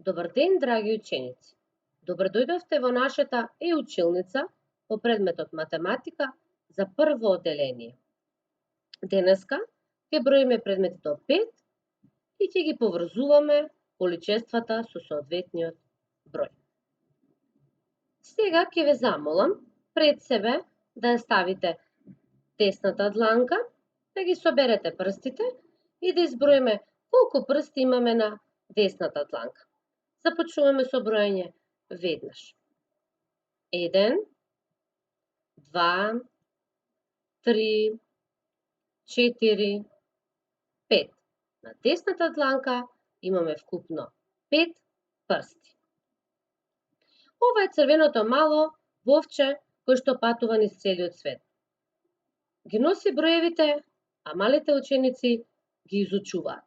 Добар ден, драги ученици! Добро дојдовте во нашата училница по предметот математика за прво одделение. Денеска ќе броиме предметите од 5 и ќе ги поврзуваме количествата со соодветниот број. Сега ќе ве замолам пред себе да ја ставите десната дланка, да ги соберете прстите и да изброиме колку прсти имаме на десната дланка. Започнуваме со броење веднаш. 1, 2, 3, 4, 5. На десната дланка имаме вкупно 5 прсти. Ова е црвеното мало вовче кој што патува низ целиот свет. Ги носи броевите, а малите ученици ги изучуваат.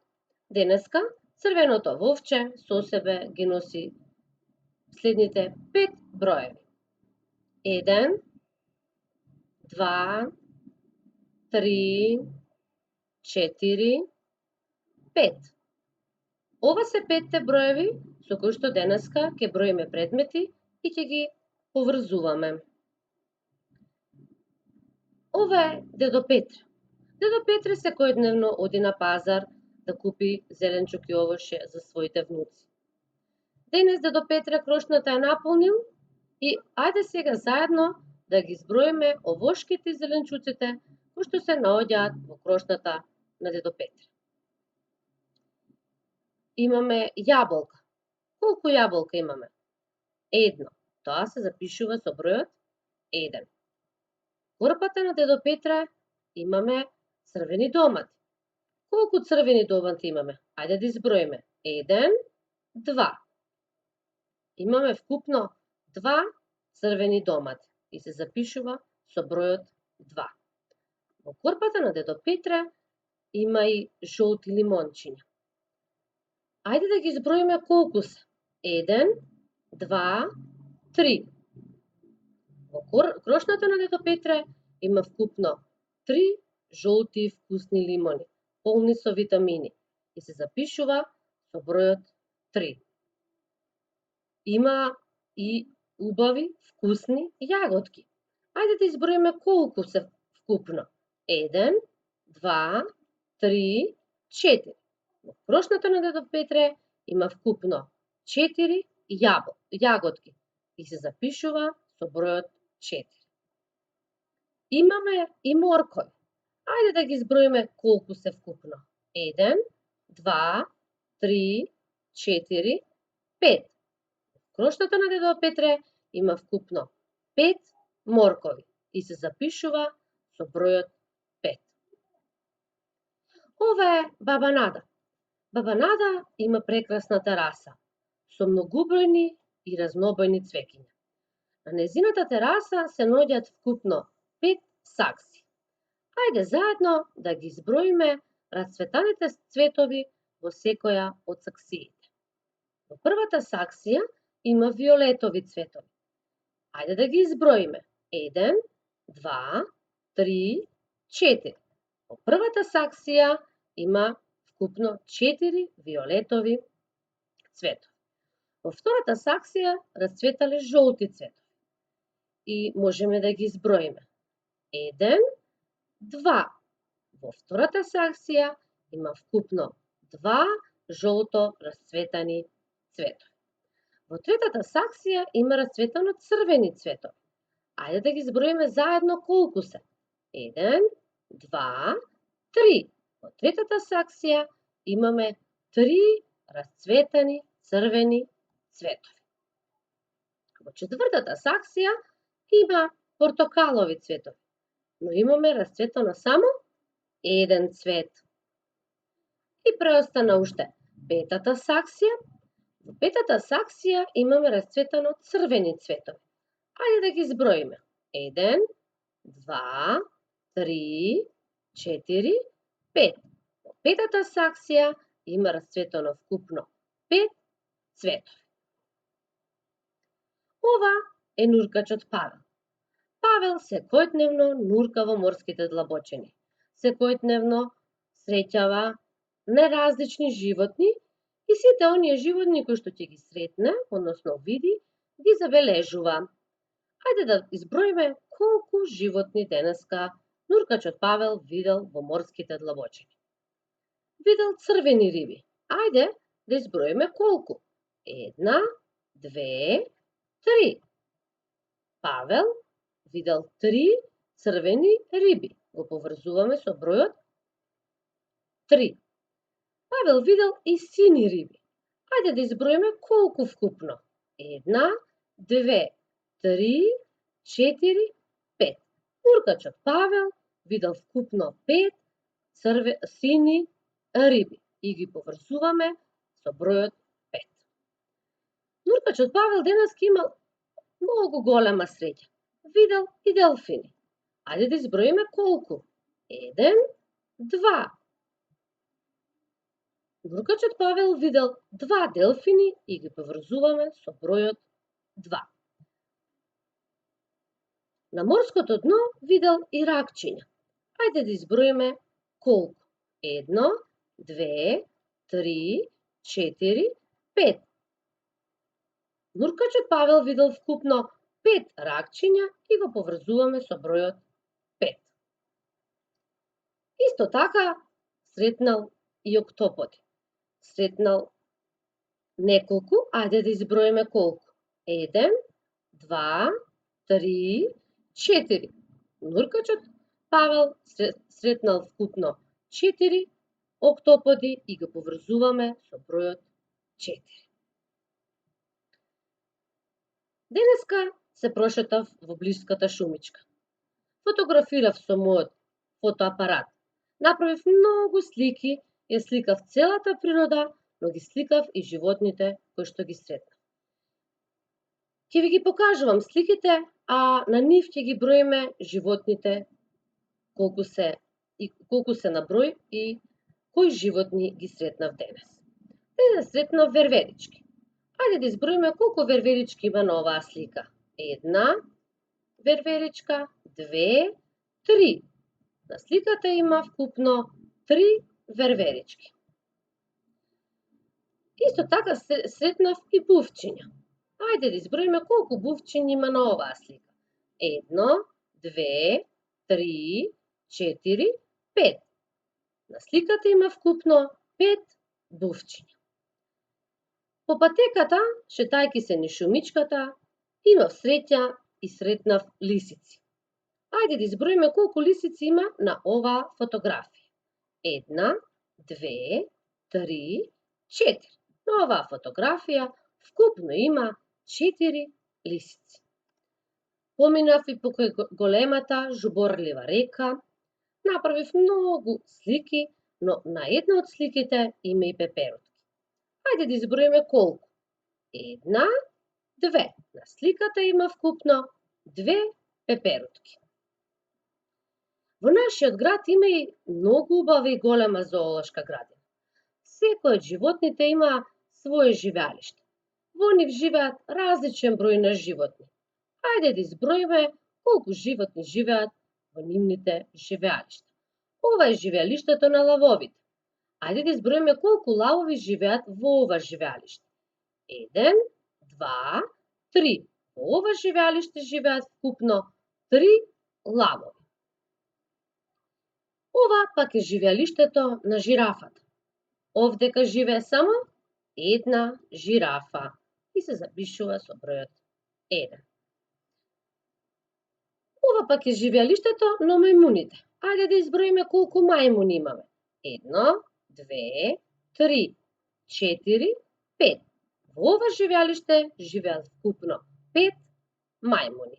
Денеска црвеното вовче со себе ги носи следните 5 броеви. 1, 2, 3, 4, 5. Ова се 5 броеви со кои што денеска ќе броиме предмети и ќе ги поврзуваме. Ова е дедо Петре. Дедо Петре секојдневно оди на пазар да купи зеленчук и овошје за своите внуци. Денес дедо Петре крошната е наполнил и ајде сега заедно да ги изброиме овошките и зеленчуците кои што се наоѓаат во крошната на дедо Петре. Имаме јаболка. Колку јаболка имаме? 1. Тоа се запишува со бројот 1. Корпата на дедо Петре имаме црвени домати. Колку црвени домати имаме? Ајде да изброиме. 1, 2. Имаме вкупно 2 црвени домати и се запишува со бројот 2. Во корпата на дедо Петре има и жолти лимончиња. Ајде да ги изброиме колку се. 1, 2, 3. Во крошната на дедо Петре има вкупно 3 жолти вкусни лимони, полни со витамини и се запишува со бројот 3. Има и убави вкусни јаготки. Ајде да изброиме колку се вкупно. 1, 2, 3, 4. Во крошната на дедо Петре има вкупно 4 јаготки и се запишува со бројот 4. Имаме и моркови. Ајде да ги изброиме колку се вкупно. 1, 2, 3, 4, 5. Во крошната на дедо Петре има вкупно 5 моркови и се запишува со бројот 5. Ова е баба Нада. Баба Нада има прекрасна тераса со многубројни и разнобојни цвеќиња. На незината тераса се наоѓаат вкупно 5 сакси. Ајде заедно да ги изброиме расцветаните цветови во секоја од саксиите. Во првата саксија има виолетови цветови. Ајде да ги изброиме. 1, 2, 3, 4. Во првата саксија има вкупно 4 виолетови цветови. Во втората саксија расцветале жолти цветови. И можеме да ги изброиме. 1, 2. Во втората саксија има вкупно 2 жолто расцветани цветови. Во третата саксија има расцветано црвени цветови. Ајде да ги изброиме заедно колку се. 1, 2, 3. Во третата саксија имаме 3 расцветани црвени цветови. Во четвртата саксија има портокалови цветови, но имаме расцветано само еден цвет. И преостана уште петата саксија. Во петата саксија имаме расцветано црвени цветови. Ајде да ги изброиме. 1, 2, 3, 4, 5. Во петата саксија има расцветано вкупно 5 цветови. Ова е нуркачот Павел. Павел секојдневно нурка во морските длабочини. Секојдневно среќава неразлични животни И сите оние животни кои што ќе ги сретне, односно види, ги забележува. Ајде да изброиме колку животни денеска нуркачот Павел видел во морските длабочини. Видел црвени риби. Ајде да изброиме колку. 1, 2, 3. Павел видел 3 црвени риби. Го поврзуваме со бројот 3. Павел видел и сини риби. Ајде да изброиме колку вкупно. 1, 2, 3, 4, 5. Нуркачот Павел видел вкупно 5 сини риби и ги поврзуваме со бројот 5. Нуркачот Павел денеска имал многу голема среќа. Видел и делфини. Ајде да изброиме колку. 1, 2. Нуркачот Павел видел 2 делфини и ги поврзуваме со бројот 2. На морското дно видел и ракчиња. Ајде да изброиме колку. 1, 2, 3, 4, 5. Нуркачот Павел видел вкупно 5 ракчиња и го поврзуваме со бројот 5. Исто така сретнал и октоподи. Сретнал неколку, ајде да изброиме колку. 1, 2, 3, 4. Нуркачот Павел сретнал вкупно 4 октоподи и го поврзуваме со бројот 4. Денеска се прошетав во блиската шумичка. Фотографирав со мојот фотоапарат. Направив многу слики, ја сликав целата природа, но ги сликав и животните кои што ги сретнав. Ќе ви ги покажувам сликите, а на нив ќе ги броиме животните колку се на број и кои животни ги сретнав денес. Денес сретнав верверички. Ајде да изброиме колку верверички има на оваа слика. 1 верверичка, 2, 3. На сликата има вкупно 3 верверички. Исто така сретнав и бувчиња. Ајде да изброиме колку бувчиња има на оваа слика. 1, 2, 3, 4, 5. На сликата има вкупно 5 бувчиња. По патеката, шетајќи се низ шумичката, имав среќа и сретнав лисици. Ајде да изброиме колку лисици има на оваа фотографија. 1, 2, 3, 4. На оваа фотографија вкупно има 4 лисици. Поминав и покрај големата жуборлива река, направив многу слики, но на една од сликите има и пеперутки. Ајде да изброиме колку. 1, 2. На сликата има вкупно 2 пеперутки. Во нашиот град има и многу убава и голема зоолошка градина. Секој од животните има свое живеалиште. Во нив живеат различен број на животни. Ајде да изброиме колку животни живеат во нивните живеалишта. Ова е живеалиштето на лавовите. Ајде да изброиме колку лавови живеат во ова живеалиште. 1, 2, 3. Во ова живеалиште живеат вкупно 3 лавови. Ова пак е живеалиштето на жирафата. Овдека живее само една жирафа и се запишува со бројот 1. Ова пак е живеалиштето на мајмуните. Ајде да изброиме колку мајмуни имаме. 1, 2, 3, 4, 5. Во ова живеалиште живеат вкупно 5 мајмуни.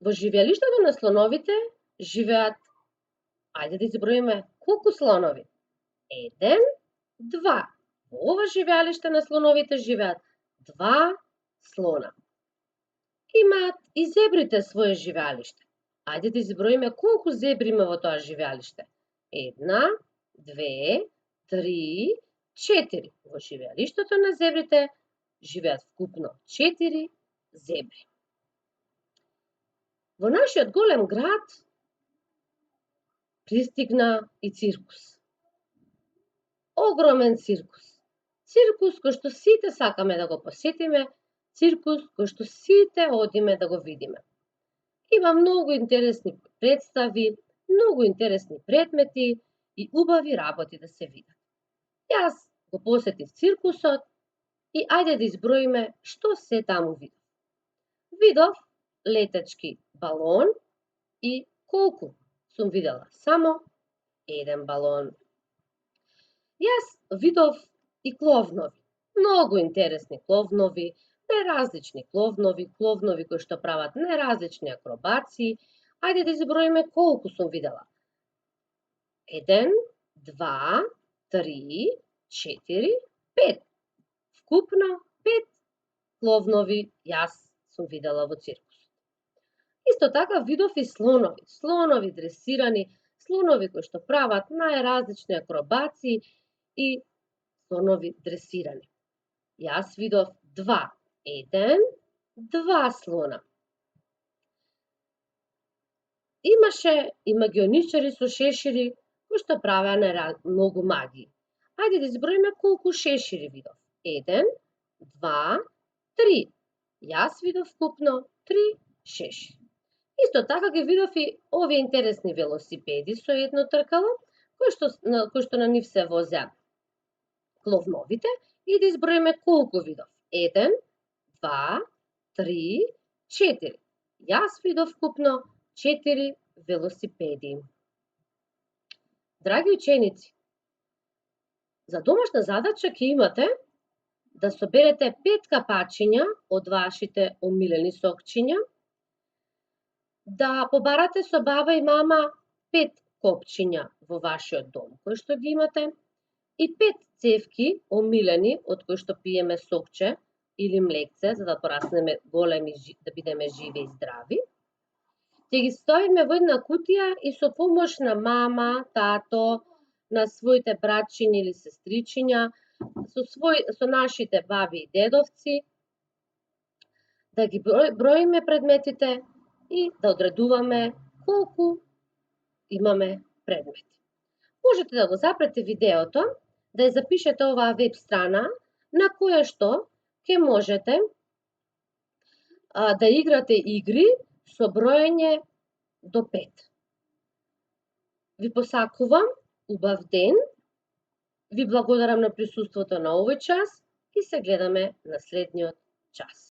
Во живеалиштето на слоновите живеат, ајде да изброиме колку слонови. 1, 2. Во ова живеалиште на слоновите живеат 2 слона. Имаат и зебрите свое живеалиште. Ајде да изброиме колку зебри има во тоа живеалиште. 1, 2, 3, 4. Во живеалиштето на зебрите живеат вкупно 4 зебри. Во нашиот голем град пристигна и циркус. Огромен циркус. Циркус кој што сите сакаме да го посетиме, циркус кој што сите одиме да го видиме. Има многу интересни представи, многу интересни предмети и убави работи да се видат. Јас го посетив циркусот и ајде да изброиме што се таму видов. Видов летечки балон и колку сум видела само еден балон. Јас видов и кловнови, многу интересни кловнови, неразлични кловнови, кловнови кои што прават неразлични акробации. Ајде да изброиме колку сум видела. 1, 2, 3, 4, 5. Вкупно 5 кловнови јас сум видела во циркусот. Исто така видов и слонови, слонови дресирани, слонови кои што прават најразлични акробации и слонови дресирани. Јас видов 2, 1, 2 слона. Имаше и магионичари со шешири кои што правеа многу магии. Ајде да изброиме колку шешири видов. 1, 2, 3. Јас видов вкупно 3 шешири. Исто така ги видов и овие интересни велосипеди со едно тркало, кои што на нив се возеа кловновите, и да изброиме колку видов. 1, 2, 3, 4. Јас видов вкупно 4 велосипеди. Драги ученици, за домашна задача ќе имате да соберете 5 капачиња од вашите омилени сокчиња, да побарате со баба и мама 5 копчиња во вашиот дом кои што ги имате и 5 цевки омилени од кои што пиеме сокче или млекце за да пораснеме големи, да бидеме живи и здрави. Ќе ги ставиме во една кутија и со помош на мама, тато, на своите братчиња или сестричиња, со нашите баби и дедовци, да ги броиме предметите и да одредуваме колку имаме предмети. Можете да го запрете видеото, да ја запишете оваа веб страна на која што ќе можете да играте игри со броење до 5. Ви посакувам убав ден, ви благодарам на присуството на овој час и се гледаме на следниот час.